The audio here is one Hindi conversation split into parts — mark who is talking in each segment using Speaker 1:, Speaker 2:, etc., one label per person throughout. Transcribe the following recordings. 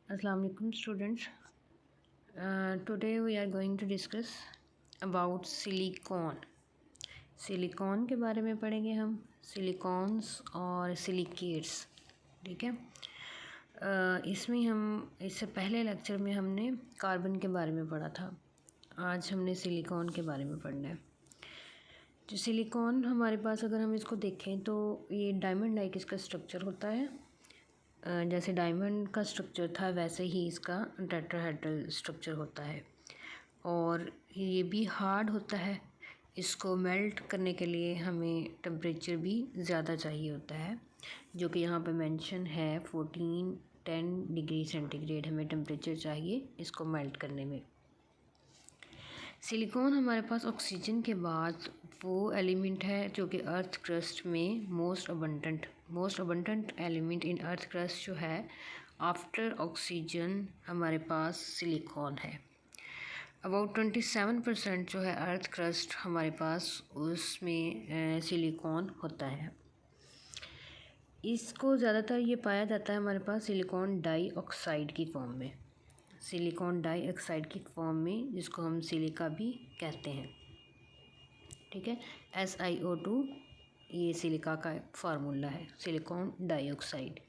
Speaker 1: Assalamu alaikum students. Today we are going to discuss about silicon. Silicon के बारे में पढ़ेंगे हम, सिलिकॉन्स और सिलिकेट्स। ठीक है। इसमें हम इससे पहले लेक्चर में हमने कार्बन के बारे में पढ़ा था। आज हमने सिलिकॉन के बारे में पढ़ना है। जो सिलिकॉन हमारे पास अगर हम इसको देखें तो ये डायमंड लाइक इसका स्ट्रक्चर होता है। जैसे डायमंड का स्ट्रक्चर था वैसे ही इसका टेट्राहेड्रल स्ट्रक्चर होता है और ये भी हार्ड होता है। इसको मेल्ट करने के लिए हमें टेम्परेचर भी ज़्यादा चाहिए होता है, जो कि यहाँ पे मेंशन है 10 डिग्री सेंटीग्रेड हमें टेम्परेचर चाहिए इसको मेल्ट करने में। सिलिकॉन हमारे पास ऑक्सीजन के बाद वो एलिमेंट है जो कि अर्थ क्रस्ट में most abundant element in earth crust जो है आफ्टर ऑक्सीजन हमारे पास सिलिकॉन है। अबाउट 27% जो है अर्थ क्रस्ट हमारे पास उसमें सिलिकॉन होता है। इसको ज़्यादातर ये पाया जाता है हमारे पास सिलिकॉन डाइऑक्साइड की फॉर्म में, सिलिकॉन डाइऑक्साइड की फॉर्म में, जिसको हम सिलिका भी कहते हैं। ठीक है, SiO2 ये सिलिका का फार्मूला है, सिलिकॉन डाइऑक्साइड।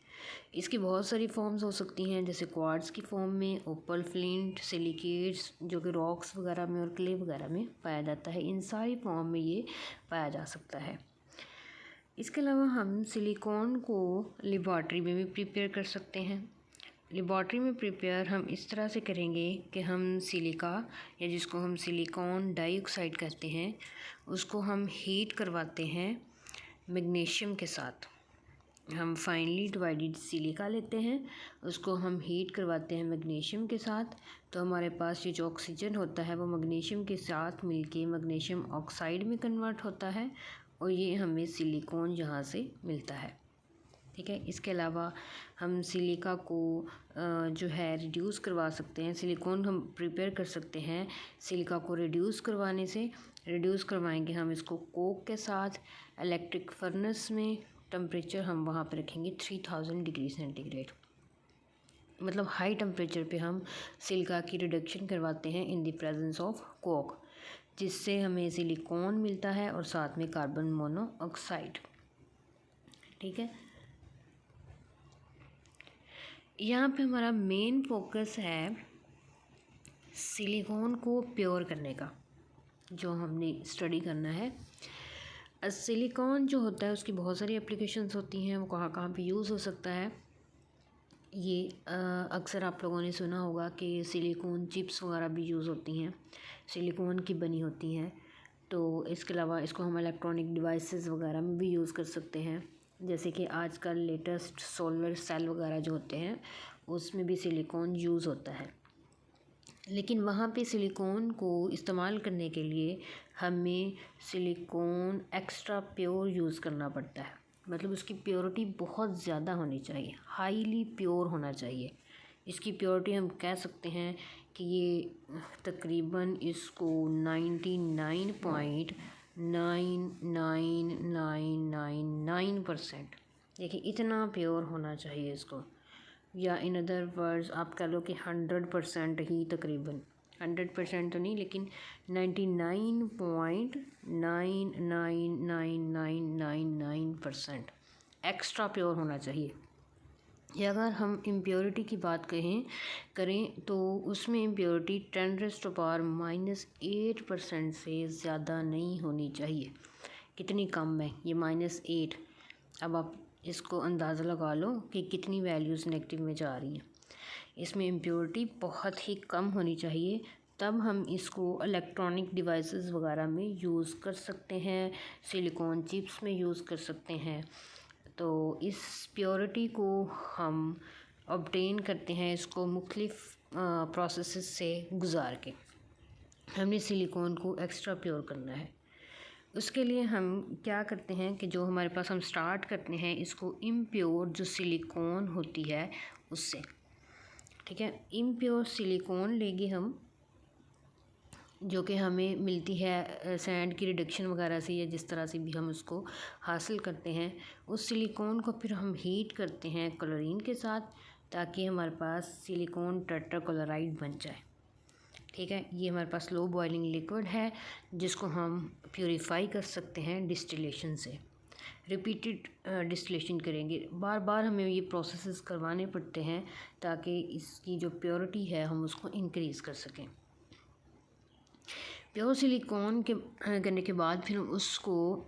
Speaker 1: इसकी बहुत सारी फॉर्म्स हो सकती हैं, जैसे क्वार्ट्ज की फॉर्म में, ओपल फ्लिंट, सिलिकेट्स जो कि रॉक्स वगैरह में और क्ले वगैरह में पाया जाता है। इन सारी फॉर्म में ये पाया जा सकता है। इसके अलावा हम सिलिकॉन को लेबॉर्ट्री में भी प्रिपेयर कर सकते हैं। लेबॉर्ट्री में प्रिपेयर हम इस तरह से करेंगे कि हम सिलिका या जिसको हम सिलिकॉन डाइऑक्साइड कहते हैं उसको हम हीट करवाते हैं मैग्नीशियम के साथ। हम फाइनली डिवाइडेड सिलिका लेते हैं, उसको हम हीट करवाते हैं मैग्नीशियम के साथ, तो हमारे पास ये जो ऑक्सीजन होता है वो मैग्नीशियम के साथ मिलके मैग्नीशियम ऑक्साइड में कन्वर्ट होता है और ये हमें सिलिकॉन यहाँ से मिलता है। ठीक है। इसके अलावा हम सिलिका को जो है रिड्यूस करवा सकते हैं, सिलिकॉन हम प्रिपेयर कर सकते हैं सिलिका को रिड्यूस करवाएंगे हम इसको कोक के साथ। इलेक्ट्रिक फर्नेस में टेम्परेचर हम वहाँ पे रखेंगे 3000 डिग्री सेंटीग्रेड, मतलब हाई टेम्परेचर पे हम सिलिका की रिडक्शन करवाते हैं in the presence of Coke, जिससे हमें सिलिकॉन मिलता है और साथ में कार्बन मोनोऑक्साइड। ठीक है। यहाँ पे हमारा मेन फोकस है सिलिकॉन को प्योर करने का, जो हमने स्टडी करना है। सिलिकॉन जो होता है उसकी बहुत सारी एप्लीकेशंस होती हैं, वो कहाँ कहाँ पे यूज़ हो सकता है। ये अक्सर आप लोगों ने सुना होगा कि सिलिकॉन चिप्स वगैरह भी यूज़ होती हैं, सिलिकॉन की बनी होती हैं। तो इसके अलावा इसको हम इलेक्ट्रॉनिक डिवाइसेस वगैरह में भी यूज़ कर सकते हैं, जैसे कि आजकल लेटेस्ट सोलर सेल वगैरह जो होते हैं उसमें भी सिलिकॉन यूज़ होता है। लेकिन वहाँ पे सिलिकॉन को इस्तेमाल करने के लिए हमें सिलिकॉन एक्स्ट्रा प्योर यूज़ करना पड़ता है, मतलब उसकी प्योरिटी बहुत ज़्यादा होनी चाहिए, हाईली प्योर होना चाहिए। इसकी प्योरिटी हम कह सकते हैं कि ये तकरीबन इसको 99.99999% देखिए इतना प्योर होना चाहिए इसको, या इन अदर वर्ड्स आप कह लो कि 100% ही, तकरीबन 100% तो नहीं लेकिन 99.999999% एक्स्ट्रा प्योर होना चाहिए। या अगर हम इम्प्योरिटी की बात करें तो उसमें इम्प्योरिटी 10⁻⁻8% से ज़्यादा नहीं होनी चाहिए। कितनी कम है ये -8। अब आप इसको अंदाज़ा लगा लो कि कितनी वैल्यूज़ नेगेटिव में जा रही हैं। इसमें इम्प्योरिटी बहुत ही कम होनी चाहिए, तब हम इसको इलेक्ट्रॉनिक डिवाइसेस वगैरह में यूज़ कर सकते हैं, सिलिकॉन चिप्स में यूज़ कर सकते हैं। तो इस प्योरिटी को हम ऑब्टेन करते हैं इसको मुख्तलिफ़ प्रोसेसेस से गुज़ार के। हमने सिलिकॉन को एक्स्ट्रा प्योर करना है। उसके लिए हम क्या करते हैं कि जो हमारे पास हम स्टार्ट करते हैं इसको इम्प्योर जो सिलिकॉन होती है उससे। ठीक है, इम्प्योर सिलिकॉन लेंगे हम, जो कि हमें मिलती है सैंड की रिडक्शन वगैरह से या जिस तरह से भी हम उसको हासिल करते हैं। उस सिलिकॉन को फिर हम हीट करते हैं क्लोरीन के साथ, ताकि हमारे पास सिलिकॉन टेट्राक्लोराइड बन जाए। ठीक है, ये हमारे पास लो बॉइलिंग लिक्विड है जिसको हम प्योरीफाई कर सकते हैं डिस्टिलेशन से। रिपीटेड डिस्टिलेशन करेंगे, बार बार हमें ये प्रोसेसेस करवाने पड़ते हैं ताकि इसकी जो प्योरिटी है हम उसको इंक्रीज़ कर सकें। प्योर सिलिकॉन के करने के बाद फिर हम उसको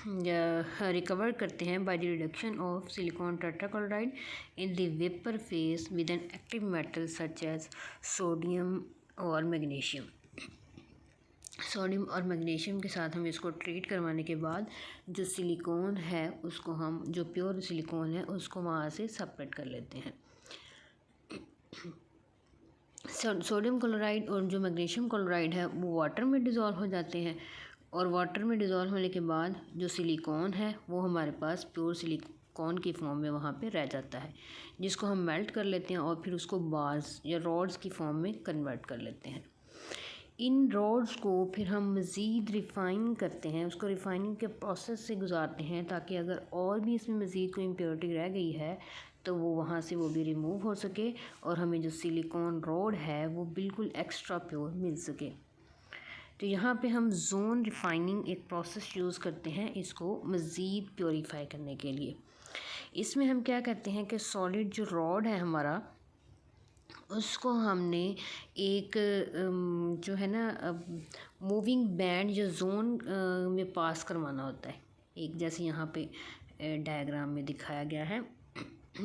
Speaker 1: रिकवर करते हैं by the reduction of silicon tetrachloride in the vapour phase with an active metal such as sodium और मैग्नीशियम। सोडियम और मैग्नीशियम के साथ हम इसको ट्रीट करवाने के बाद जो सिलिकॉन है उसको हम, जो प्योर सिलिकॉन है उसको वहाँ से सेपरेट कर लेते हैं। सोडियम क्लोराइड और जो मैग्नीशियम क्लोराइड है वो वाटर में डिज़ोल्व हो जाते हैं और वाटर में डिज़ोल्व होने के बाद जो सिलिकॉन है वो हमारे पास प्योर सिलिकॉन की फॉर्म में वहाँ पे रह जाता है, जिसको हम मेल्ट कर लेते हैं और फिर उसको बार्स या रॉड्स की फॉर्म में कन्वर्ट कर लेते हैं। इन रॉड्स को फिर हम मज़ीद रिफ़ाइन करते हैं, उसको रिफ़ाइनिंग के प्रोसेस से गुजारते हैं ताकि अगर और भी इसमें मज़ीद कोई इम्प्योरिटी रह गई है तो वो वहाँ से वो भी रिमूव हो सके और हमें जो सिलिकॉन रॉड है वो बिल्कुल एक्स्ट्रा प्योर मिल सके। तो यहाँ पे हम जोन रिफ़ाइनिंग एक प्रोसेस यूज़ करते हैं इसको मज़ीद प्योरीफाई करने के लिए। इसमें हम क्या करते हैं कि सॉलिड जो रॉड है हमारा उसको हमने एक जो है ना मूविंग बैंड जो जोन में पास करवाना होता है, एक जैसे यहाँ पे डायग्राम में दिखाया गया है।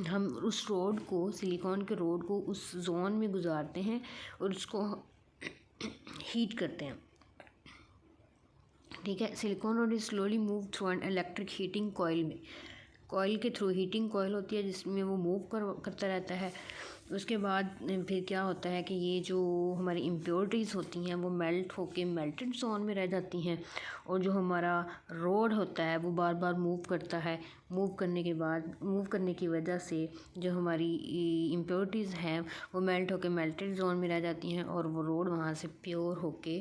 Speaker 1: हम उस रोड को, सिलिकॉन के रोड को उस जोन में गुजारते हैं और उसको हीट करते हैं। ठीक है, silicon road is slowly move through an electric heating coil में, कॉइल के थ्रू हीटिंग कॉइल होती है जिसमें वो मूव करता रहता है। उसके बाद फिर क्या होता है कि ये जो हमारी इम्प्योरिटीज़ होती हैं वो मेल्ट होके मेल्टेड जोन में रह जाती हैं और जो हमारा रोड होता है वो बार बार मूव करता है। मूव करने की वजह से जो हमारी इम्प्योरिटीज़ हैं वो मेल्ट होके मेल्टेड जोन में रह जाती हैं और वो रोड वहाँ से प्योर होके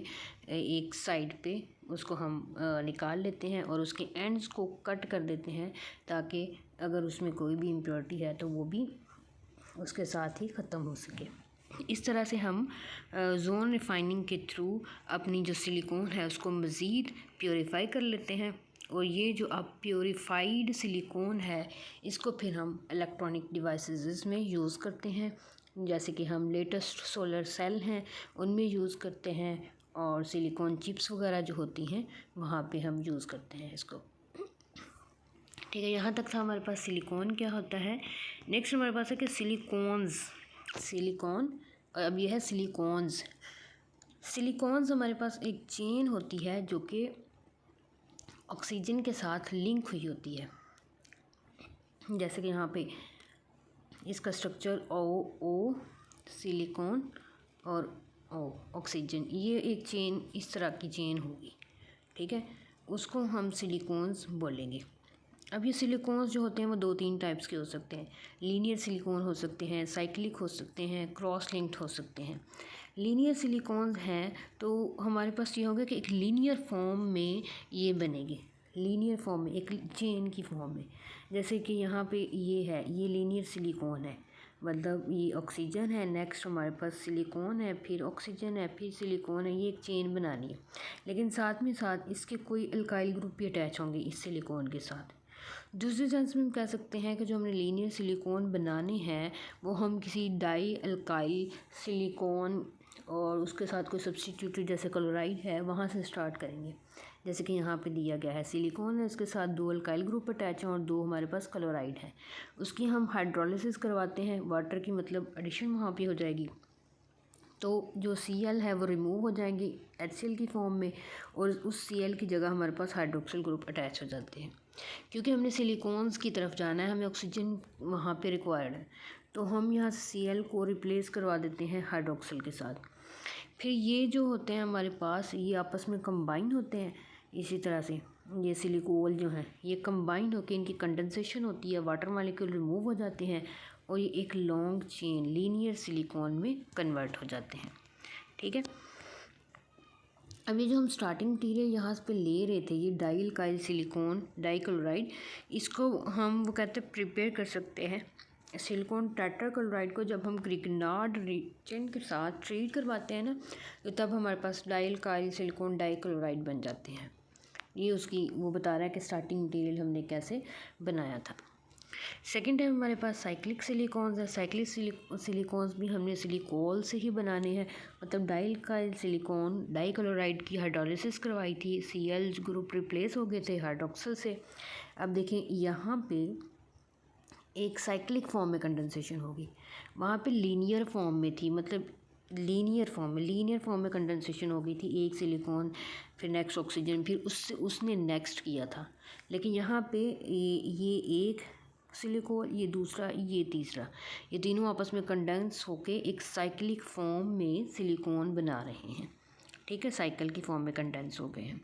Speaker 1: एक साइड पे उसको हम निकाल लेते हैं और उसके एंड्स को कट कर देते हैं ताकि अगर उसमें कोई भी इम्प्योरिटी है तो वो भी उसके साथ ही ख़त्म हो सके। इस तरह से हम जोन रिफ़ाइनिंग के थ्रू अपनी जो सिलिकॉन है उसको मज़ीद प्योरीफाई कर लेते हैं और ये जो अब प्योरीफाइड सिलिकॉन है इसको फिर हम इलेक्ट्रॉनिक डिवाइसेस में यूज़ करते हैं, जैसे कि हम लेटेस्ट सोलर सेल हैं उनमें यूज़ करते हैं और सिलिकॉन चिप्स वगैरह जो होती हैं वहाँ पे हम यूज़ करते हैं इसको। ठीक है, यहाँ तक था हमारे पास सिलिकॉन क्या होता है। नेक्स्ट हमारे पास है कि सिलिकॉन अब ये है सिलिकॉन्स। सिलिकॉन्स हमारे पास एक चेन होती है जो कि ऑक्सीजन के साथ लिंक हुई होती है, जैसे कि यहाँ पे इसका स्ट्रक्चर ओ सिलिकॉन और ओ ऑक्सीजन, ये एक चेन इस तरह की चेन होगी। ठीक है, उसको हम सिलिकॉन्स बोलेंगे। अब ये सिलिकॉन्स जो होते हैं वो 2-3 टाइप्स के हो सकते हैं। लीनियर सिलिकॉन हो सकते हैं, साइक्लिक हो सकते हैं, क्रॉस लिंक्ड हो सकते हैं। लीनियर सिलिकॉन्स हैं तो हमारे पास ये होगा कि एक लीनियर फॉर्म में ये बनेंगे, लीनियर फॉर्म में, एक चेन की फॉर्म में। जैसे कि यहाँ पे ये है, ये लीनियर सिलिकॉन है, मतलब ये ऑक्सीजन है, नेक्स्ट हमारे पास सिलिकॉन है, फिर ऑक्सीजन है, फिर सिलिकॉन है, ये एक चेन बनानी है। लेकिन साथ में साथ इसके कोई अल्काइल ग्रुप भी अटैच होंगे इस सिलिकॉन के साथ। दूसरे सेंस में हम कह सकते हैं कि जो हमने लीनियर सिलिकॉन बनाने हैं वो हम किसी डाई अल्काइल सिलिकॉन और उसके साथ कोई सब्स्टिट्यूट जैसे क्लोराइड है वहाँ से स्टार्ट करेंगे। जैसे कि यहाँ पे दिया गया है सिलिकॉन है, उसके साथ 2 अल्काइल ग्रुप अटैच हैं और 2 हमारे पास क्लोराइड है। उसकी हम हाइड्रोलिसिस करवाते हैं, वाटर की मतलब एडिशन वहाँ पे हो जाएगी, तो जो Cl है वो रिमूव हो जाएंगी HCl की फॉर्म में और उस Cl की जगह हमारे पास हाइड्रोक्सिल ग्रुप अटैच हो जाते हैं। क्योंकि हमने सिलिकॉन्स की तरफ जाना है, हमें ऑक्सीजन वहाँ पे रिक्वायर्ड है, तो हम यहाँ से Cl को रिप्लेस करवा देते हैं हाइड्रोक्सिल के साथ। फिर ये जो होते हैं हमारे पास ये आपस में कंबाइन होते हैं। इसी तरह से ये सिलिकॉन जो हैं ये कंबाइन होकर इनकी कंडेंसेशन होती है, वाटर मॉलिक्यूल रिमूव हो जाते हैं और ये एक लॉन्ग चेन लीनियर सिलिकॉन में कन्वर्ट हो जाते हैं। ठीक है, अब ये जो हम स्टार्टिंग मटीरियल यहाँ पे ले रहे थे ये डाइअल्काइल सिलिकॉन डाइक्लोराइड, इसको हम वो कहते हैं प्रिपेयर कर सकते हैं सिलिकॉन टेट्राक्लोराइड को जब हम ग्रिग्नार्ड रिएजेंट के साथ ट्रीट करवाते हैं ना, तो तब हमारे पास डाइल्काइल सिलिकॉन डाइक्लोराइड बन जाते हैं। ये उसकी वो बता रहा है कि स्टार्टिंग मटेरियल हमने कैसे बनाया था। सेकेंड टाइम हमारे पास साइक्लिक सिलिकॉन्स है। साइक्लिक सिलिकॉन्स भी हमने सिलिकॉल से ही बनाने हैं, मतलब डाइल्काइल सिलिकॉन डाइक्लोराइड की हाइड्रोलिसिस करवाई थी, Cl ग्रुप रिप्लेस हो गए थे हाइड्रोक्सिल से। अब देखें यहाँ पे एक साइक्लिक फॉर्म में कंडेंसेशन होगी, वहाँ पे लीनियर फॉर्म में थी, मतलब लीनियर फॉर्म में कंडेंसेशन हो गई थी। एक सिलिकॉन, फिर नेक्स्ट ऑक्सीजन, फिर उसने नेक्स्ट किया था। लेकिन यहाँ पे ये एक सिलिकॉन, ये दूसरा, ये तीसरा, ये तीनों आपस में कंडेंस होके एक साइक्लिक फॉर्म में सिलिकॉन बना रहे हैं। ठीक है, साइकिल की फॉर्म में कंडेंस हो गए हैं।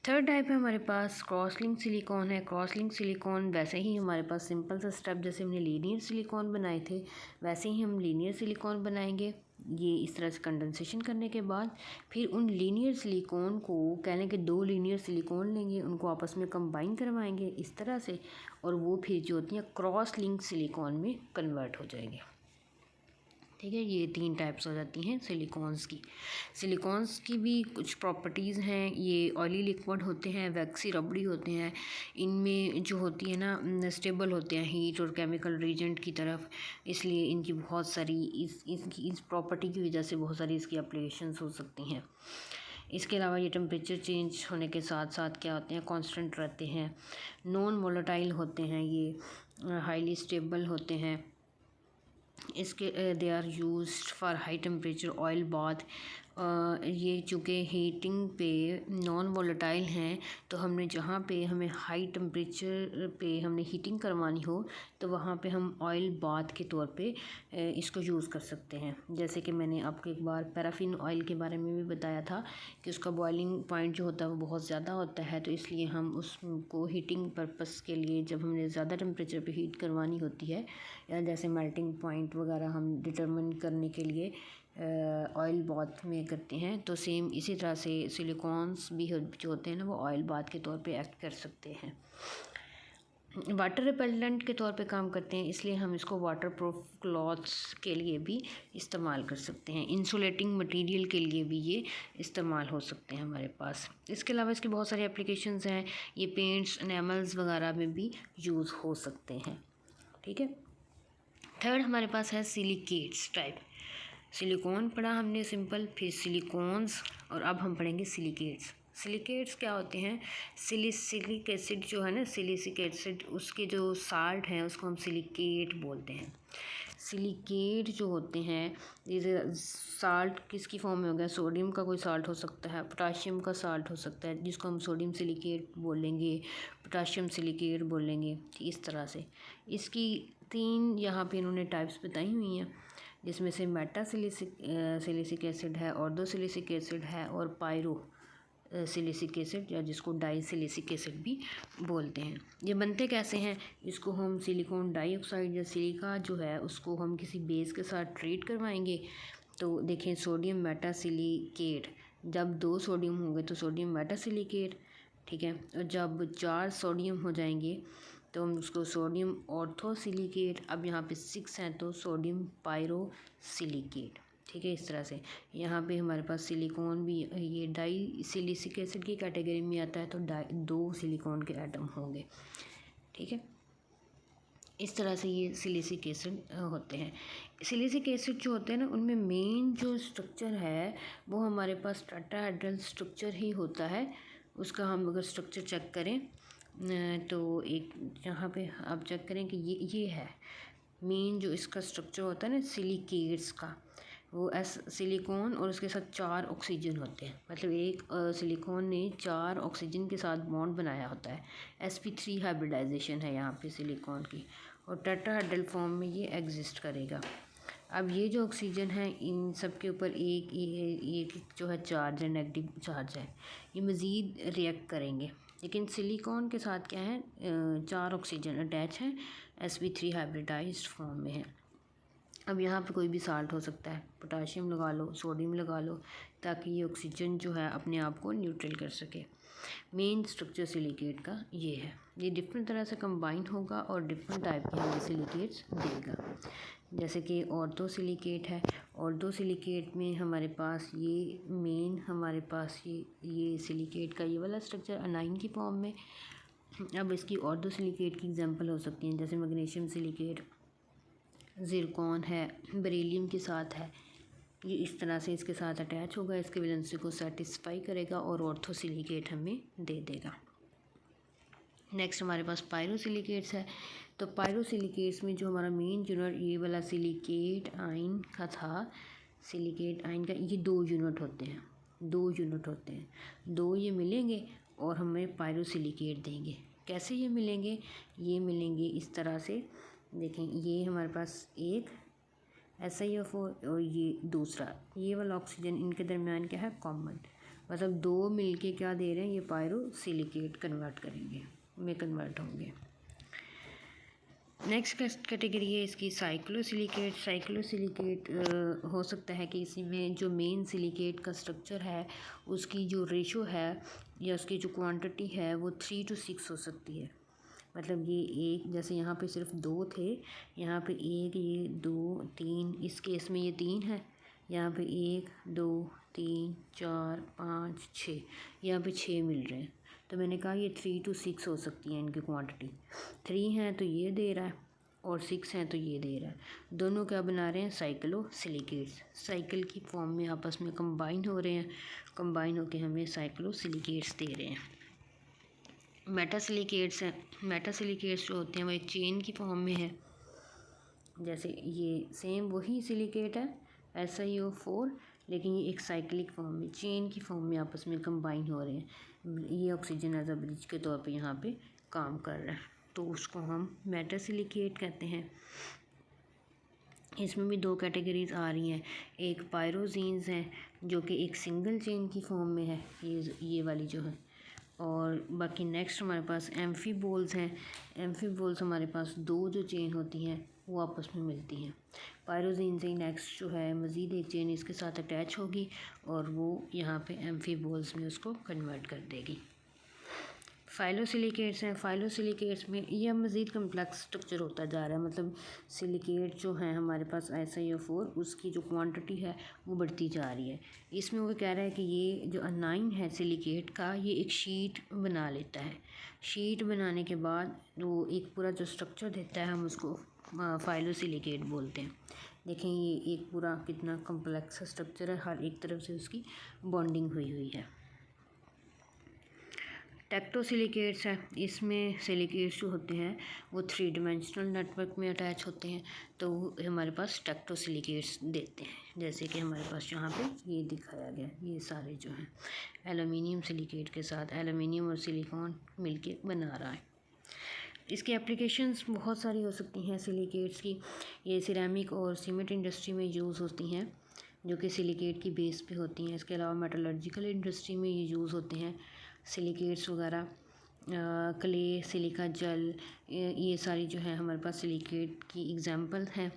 Speaker 1: थर्ड टाइप है हमारे पास क्रॉस लिंक सिलिकॉन है। क्रॉस लिंक सिलिकॉन वैसे ही हमारे पास सिंपल सा स्टेप, जैसे हमने लीनियर सिलिकॉन बनाए थे वैसे ही हम लीनियर सिलिकॉन बनाएंगे। ये इस तरह से कंडेंसेशन करने के बाद फिर उन लीनियर सिलिकॉन को कह लें कि 2 लीनियर सिलिकॉन लेंगे, उनको आपस में कंबाइन करवाएंगे इस तरह से, और वो फिर जो होती हैं क्रॉस लिंक सिलिकॉन में कन्वर्ट हो जाएंगे। ठीक है, ये 3 टाइप्स हो जाती हैं सिलिकॉन्स की। सिलिकॉन्स की भी कुछ प्रॉपर्टीज़ हैं। ये ऑयली लिक्विड होते हैं, वैक्सी रबड़ी होते हैं। इनमें जो होती है ना स्टेबल होते हैं हीट और केमिकल रीजेंट की तरफ, इसलिए इनकी बहुत सारी इस प्रॉपर्टी की वजह से बहुत सारी इसकी एप्लीकेशंस हो सकती हैं। इसके अलावा ये टेम्परेचर चेंज होने के साथ साथ क्या होते हैं, कांस्टेंट रहते हैं, नॉन वोलेटाइल होते हैं, ये हाईली स्टेबल होते हैं। इसके they are used for high temperature oil bath. ये चूँकि हीटिंग पे नॉन वोलेटाइल हैं, तो हमने जहाँ पे हमें हाई टेम्परेचर पे हमने हीटिंग करवानी हो तो वहाँ पे हम ऑयल बाथ के तौर पे इसको यूज़ कर सकते हैं। जैसे कि मैंने आपको एक बार पैराफिन ऑयल के बारे में भी बताया था कि उसका बॉइलिंग पॉइंट जो होता है वो बहुत ज़्यादा होता है, तो इसलिए हम उसको हीटिंग पर्पस के लिए जब हमने ज़्यादा टेम्परेचर पे हीट करवानी होती है, या जैसे मेल्टिंग पॉइंट वगैरह हम डिटरमिन करने के लिए ऑयल बाथ में करते हैं, तो सेम इसी तरह से सिलिकॉन्स भी जो होते हैं ना वो ऑयल बाथ के तौर पे एक्ट कर सकते हैं। वाटर रिपेलेंट के तौर पे काम करते हैं, इसलिए हम इसको वाटर प्रूफ क्लॉथ्स के लिए भी इस्तेमाल कर सकते हैं। इंसुलेटिंग मटेरियल के लिए भी ये इस्तेमाल हो सकते हैं हमारे पास। इसके अलावा इसकी बहुत सारी एप्लीकेशंस हैं। ये पेंट्स, एनामल्स वगैरह में भी यूज़ हो सकते हैं। ठीक है, थर्ड हमारे पास है सिलिकेट्स टाइप। सिलिकॉन पढ़ा हमने सिंपल, फिर सिलिकॉन्स, और अब हम पढ़ेंगे सिलिकेट्स। सिलिकेट्स क्या होते हैं, सिलिक एसिड जो है ना, सिलिसिक एसिड, उसके जो साल्ट हैं उसको हम सिलिकेट बोलते हैं। सिलिकेट जो होते हैं, जैसे साल्ट किसकी फॉर्म में हो गया, सोडियम का कोई साल्ट हो सकता है, पोटाशियम का साल्ट हो सकता है जिसको हम सोडियम सिलिकेट बोलेंगे, पोटाशियम सिलिकेट बोलेंगे। इस तरह से इसकी 3 यहाँ पे इन्होंने टाइप्स बताई हुई हैं, जिसमें से मेटा सिलिसिक एसिड है, ऑर्थो सिलिसिक एसिड है, और पायरो सिलिसिक एसिड, या जिसको डाई सिलिसिक एसिड भी बोलते हैं। ये बनते कैसे हैं, इसको हम सिलिकॉन डाइऑक्साइड या सिलिका जो है उसको हम किसी बेस के साथ ट्रीट करवाएंगे। तो देखें, सोडियम मेटा सिलिकेट, जब 2 सोडियम होंगे तो सोडियम मेटा सिलिकेट, ठीक है, और जब 4 सोडियम हो जाएंगे तो हम उसको सोडियम ऑर्थो सिलिकेट, अब यहाँ पे 6 हैं तो सोडियम पायरो सिलिकेट। ठीक है, इस तरह से यहाँ पे हमारे पास सिलिकॉन भी ये डाई सिलिसिक एसिड की कैटेगरी में आता है, तो 2 सिलिकॉन के एटम होंगे। ठीक है, इस तरह से ये सिलिसिक एसिड होते हैं। सिलिसिक एसिड जो होते हैं ना, उनमें मेन जो स्ट्रक्चर है वो हमारे पास टेट्राहेड्रल स्ट्रक्चर ही होता है। उसका हम अगर स्ट्रक्चर चेक करें तो एक यहाँ पे आप चेक करें कि ये है मेन जो इसका स्ट्रक्चर होता है ना सिलिकेट्स का, वो सिलिकॉन और उसके साथ 4 ऑक्सीजन होते हैं, मतलब एक सिलिकॉन ने 4 ऑक्सीजन के साथ बॉन्ड बनाया होता है। sp3 हाइब्रिडाइजेशन है यहाँ पे सिलिकॉन की, और टेट्राहेड्रल फॉर्म में ये एग्जिस्ट करेगा। अब ये जो ऑक्सीजन है इन सब के ऊपर एक जो है चार्ज है, नेगेटिव चार्ज है, ये मज़ीद रिएक्ट करेंगे। लेकिन सिलिकॉन के साथ क्या है, 4 ऑक्सीजन अटैच हैं, sp3 हाइब्रिडाइज्ड फॉर्म में है। अब यहाँ पे कोई भी साल्ट हो सकता है, पोटाशियम लगा लो, सोडियम लगा लो, ताकि ये ऑक्सीजन जो है अपने आप को न्यूट्रल कर सके। मेन स्ट्रक्चर सिलिकेट का ये है। ये डिफरेंट तरह से कंबाइन होगा और डिफरेंट टाइप के हमें सिलिकेट्स देगा। जैसे कि ऑर्थो सिलिकेट है, ऑर्थो सिलिकेट में हमारे पास ये मेन हमारे पास ये सिलिकेट का ये वाला स्ट्रक्चर अनाइन की फॉर्म में। अब इसकी ऑर्थो सिलिकेट की एग्जांपल हो सकती हैं, जैसे मैग्नीशियम सिलिकेट, ज़िरकॉन है, बेरिलियम के साथ है। ये इस तरह से इसके साथ अटैच होगा, इसके वैलेंसी को सेटिस्फाई करेगा और ऑर्थो सिलिकेट हमें दे देगा। नेक्स्ट हमारे पास पायरोसिलिकेट्स है। तो पायरोसिलिकेट्स में जो हमारा मेन यूनिट ये वाला सिलिकेट आयन का था, सिलिकेट आयन का ये 2 यूनिट होते हैं, 2 यूनिट होते हैं, 2 ये मिलेंगे और हमें पायरोसिलिकेट देंगे। कैसे ये मिलेंगे? ये मिलेंगे इस तरह से, देखें ये हमारे पास एक SiO4 और ये दूसरा, ये वाला ऑक्सीजन, इनके दरमियान क्या है? कॉमन। मतलब 2 मिलके क्या दे रहे हैं? ये पायरोसिलिकेट कन्वर्ट होंगे। नेक्स्ट कैटेगरी है इसकी साइक्लोसिलिकेट। साइक्लोसिलिकेट हो सकता है कि इसी में जो मेन सिलिकेट का स्ट्रक्चर है उसकी जो रेशो है या उसकी जो क्वांटिटी है वो 3 to 6 हो सकती है। मतलब ये एक, जैसे यहाँ पे सिर्फ 2 थे, यहाँ पे 1, ये 2, 3, इस केस में ये 3 है, यहाँ पे 1, 2, 3, 4, 5, 6, यहाँ पे 6 मिल रहे हैं। तो मैंने कहा ये 3 to 6 हो सकती है इनकी क्वांटिटी। 3 हैं तो ये दे रहा है और 6 हैं तो ये दे रहा है। दोनों क्या बना रहे हैं? साइक्लोसिलिकेट्स। साइकिल की फॉर्म में आपस में कंबाइन हो रहे हैं, कंबाइन होकर हमें साइक्लोसिलिकेट्स दे रहे हैं। मेटासिलिकेट्स हैं। मेटासिलिकेट्स जो होते हैं वो एक चेन की फॉर्म में है। जैसे ये सेम वही सिलिकेट है SiO4, लेकिन ये एक साइक्लिक फॉर्म में, चेन की फॉर्म में आपस में कंबाइन हो रहे हैं। ये ऑक्सीजन एज अ ब्रिज के तौर पे यहाँ पे काम कर रहा है, तो उसको हम मेटासिलिकेट कहते हैं। इसमें भी 2 कैटेगरीज आ रही हैं। एक पायरोजीन्स हैं जो कि एक सिंगल चेन की फॉर्म में है, ये वाली जो है। और बाकी नेक्स्ट हमारे पास एम्फीबोल्स हैं। एम्फीबोल्स हमारे पास 2 जो चेन होती हैं वो आपस में मिलती हैं। पायरोजीन से नेक्स्ट जो है मज़ीद एक चेन इसके साथ अटैच होगी और वो यहाँ पे एम्फीबोल्स में उसको कन्वर्ट कर देगी। फाइलोसिलिकेट्स हैं। फाइलोसिलिकेट्स में यह मज़ीद कम्प्लेक्स स्ट्रक्चर होता जा रहा है। मतलब सिलिकेट जो है हमारे पास SiO4 उसकी जो क्वांटिटी है वो बढ़ती जा रही है। इसमें वो कह रहा है कि ये जो अनाइन है सिलिकेट का, ये एक शीट बना लेता है। शीट बनाने के बाद वो एक पूरा जो स्ट्रक्चर देता है हम उसको फाइलोसिलिकेट बोलते हैं। देखें ये एक पूरा कितना कम्प्लेक्स स्ट्रक्चर है, हर एक तरफ से उसकी बॉन्डिंग हुई है। टेक्टोसिलिकेट्स है। इसमें सिलिकेट्स जो होते हैं वो 3 डायमेंशनल नेटवर्क में अटैच होते हैं, तो हमारे पास टेक्टोसिलिकेट्स देते हैं। जैसे कि हमारे पास यहाँ पे ये दिखाया गया, ये सारे जो हैं एल्युमिनियम सिलिकेट के साथ एल्युमिनियम और सिलिकॉन मिलके बना रहा है। इसकी एप्लीकेशंस बहुत सारी हो सकती हैं सिलिकेट्स की। ये सिरेमिक और सीमेंट इंडस्ट्री में यूज़ होती हैं जो कि सिलिकेट की बेस पे होती हैं। इसके अलावा मेटलर्जिकल इंडस्ट्री में ये यूज़ होते हैं सिलिकेट्स वगैरह। क्ले, सिलिका जेल, ये सारी जो है हमारे पास सिलिकेट की एग्जांपल हैं।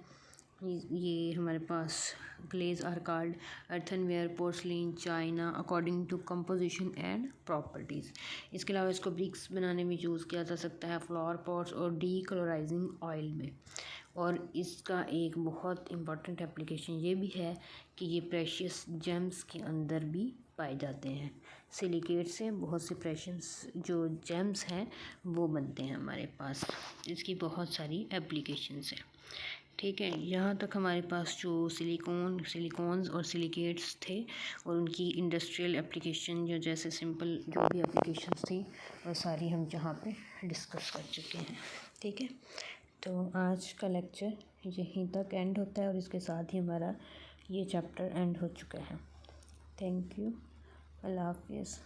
Speaker 1: ये हमारे पास glaze are called earthenware, porcelain, china according to composition and properties. इसके अलावा इसको ब्रिक्स बनाने में यूज़ किया जा सकता है, फ्लावर पॉट्स और डीकलराइजिंग ऑयल में। और इसका एक बहुत इम्पॉर्टेंट एप्लीकेशन ये भी है कि ये प्रेशियस जेम्स के अंदर भी पाए जाते हैं। सिलिकेट से बहुत से प्रेशियस जो जेम्स हैं वो बनते हैं हमारे पास। इसकी बहुत सारी एप्लीकेशंस हैं। ठीक है, यहाँ तक हमारे पास जो सिलिकॉन्स और सिलिकेट्स थे और उनकी इंडस्ट्रियल एप्लीकेशन जो जैसे सिंपल जो भी एप्लीकेशंस थी वो सारी हम जहाँ पे डिस्कस कर चुके हैं। ठीक है, तो आज का लेक्चर यहीं तक एंड होता है और इसके साथ ही हमारा ये चैप्टर एंड हो चुका है। थैंक यू, अल्लाह हाफिज़।